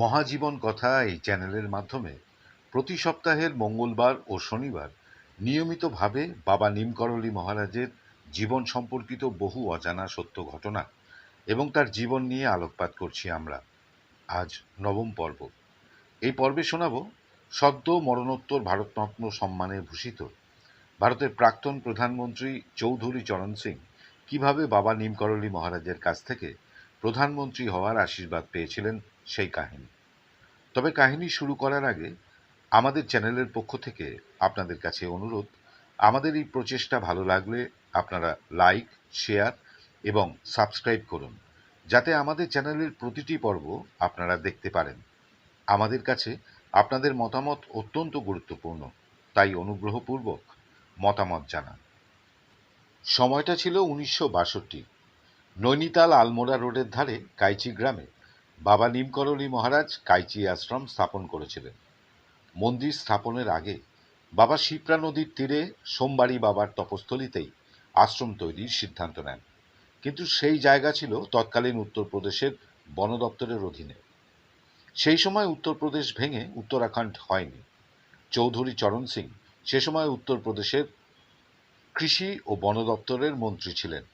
মহাজীবন কথা এই চ্যানেলের মাধ্যমে প্রতি সপ্তাহের মঙ্গলবার ও শনিবার নিয়মিতভাবে বাবা নিমকরলী মহারাজের জীবন সম্পর্কিত বহু অজানা সত্য ঘটনা এবং তার জীবন নিয়ে আলোকপাত করছি আমরা। আজ নবম পর্ব। এই পর্বে শোনাব সদ্য মরণোত্তর ভারতরত্ন সম্মানে ভূষিত ভারতের প্রাক্তন প্রধানমন্ত্রী চৌধুরী চরণ সিং কিভাবে বাবা নিমকরলী মহারাজের কাছ থেকে প্রধানমন্ত্রী হওয়ার আশীর্বাদ পেয়েছিলেন সেই কাহিনী। তবে কাহিনী শুরু করার আগে আমাদের চ্যানেলের পক্ষ থেকে আপনাদের কাছে অনুরোধ, আমাদের এই প্রচেষ্টা ভালো লাগলে আপনারা লাইক, শেয়ার এবং সাবস্ক্রাইব করুন, যাতে আমাদের চ্যানেলের প্রতিটি পর্ব আপনারা দেখতে পারেন। আমাদের কাছে আপনাদের মতামত অত্যন্ত গুরুত্বপূর্ণ, তাই অনুগ্রহপূর্বক মতামত জানান। সময়টা ছিল 1962। নৈনিতাল আলমোড়া রোডের ধারে কাইচি গ্রামে বাবা নিমকরলী মহারাজ কাইচি আশ্রম স্থাপন করেছিলেন। মন্দির স্থাপনের আগে বাবা শিপ্রা নদীর তীরে সোমবাড়ি বাবার তপস্থলিতেই আশ্রম তৈরির সিদ্ধান্ত নেন, কিন্তু সেই জায়গা ছিল তৎকালীন উত্তরপ্রদেশের বন দপ্তরের অধীনে। সেই সময় উত্তরপ্রদেশ ভেঙে উত্তরাখণ্ড হয়নি। চৌধুরী চরণ সিং সে সময় উত্তরপ্রদেশের কৃষি ও বন দপ্তরের মন্ত্রী ছিলেন।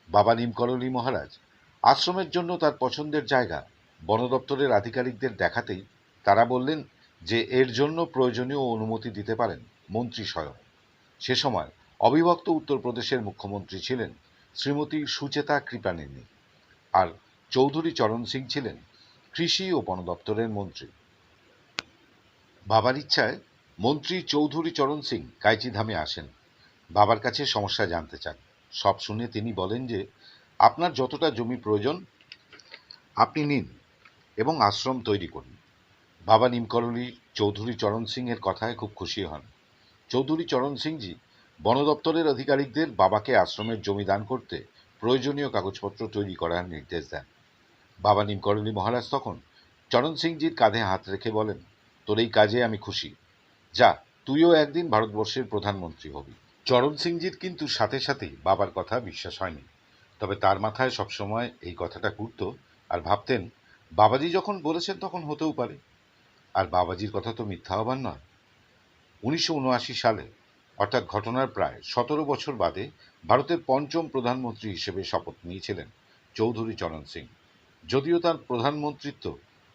বাবা নিমকরলী মহারাজ আশ্রমের জন্য তার পছন্দের জায়গা বন দপ্তরের আধিকারিকদের দেখাতেই তারা বললেন যে এর জন্য প্রয়োজনীয় অনুমতি দিতে পারেন মন্ত্রী স্বয়ং। সে সময় অবিভক্ত উত্তরপ্রদেশের মুখ্যমন্ত্রী ছিলেন শ্রীমতী সুচেতা কৃপানিনী, আর চৌধুরী চরণ সিং ছিলেন কৃষি ও বন দপ্তরের মন্ত্রী। বাবার ইচ্ছায় মন্ত্রী চৌধুরী চরণ সিং কাইচি ধামে আসেন। বাবার কাছে সমস্যা জানতে চান। সব শুনে তিনি বলেন যে আপনার যতটা জমি প্রয়োজন আপনি নিন এবং আশ্রম তৈরি করুন। বাবা নিমকরলী চৌধুরী চরণ সিং এর কথায় খুব খুশি হন। চৌধুরী চরণ সিংজি বন দপ্তরের আধিকারিকদের বাবাকে আশ্রমের জমি দান করতে প্রয়োজনীয় কাগজপত্র তৈরি করার নির্দেশ দেন। বাবা নিমকরলী মহারাজ তখন চরণ সিংজির কাঁধে হাত রেখে বলেন, তোর এই কাজে আমি খুশি, যা তুইও একদিন ভারতবর্ষের প্রধানমন্ত্রী হবি। চরণ সিংজির কিন্তু সাথে সাথেই বাবার কথা বিশ্বাস হয়নি। তবে তার মাথায় সবসময় এই কথাটা ঘুরত আর ভাবতেন, বাবাজি যখন বলেছেন তখন হতেও পারে, আর বাবাজির কথা তো মিথ্যা হবার নয়। 1979 সালে, অর্থাৎ ঘটনার প্রায় 17 বছর বাদে ভারতের পঞ্চম প্রধানমন্ত্রী হিসেবে শপথ নিয়েছিলেন চৌধুরী চরণ সিং, যদিও তার প্রধানমন্ত্রিত্ব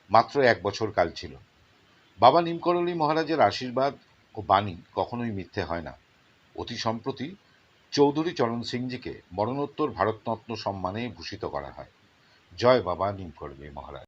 মাত্র 1 বছর কাল ছিল। বাবা নিমকরলী মহারাজের আশীর্বাদ ও বাণী কখনোই মিথ্যে হয় না। অতি সম্প্রতি চৌধুরী চরণ সিংজিকে মরণোত্তর ভারতরত্ন সম্মানে ভূষিত করা হয়। জয় বাবা নিমকরলী মহারাজ।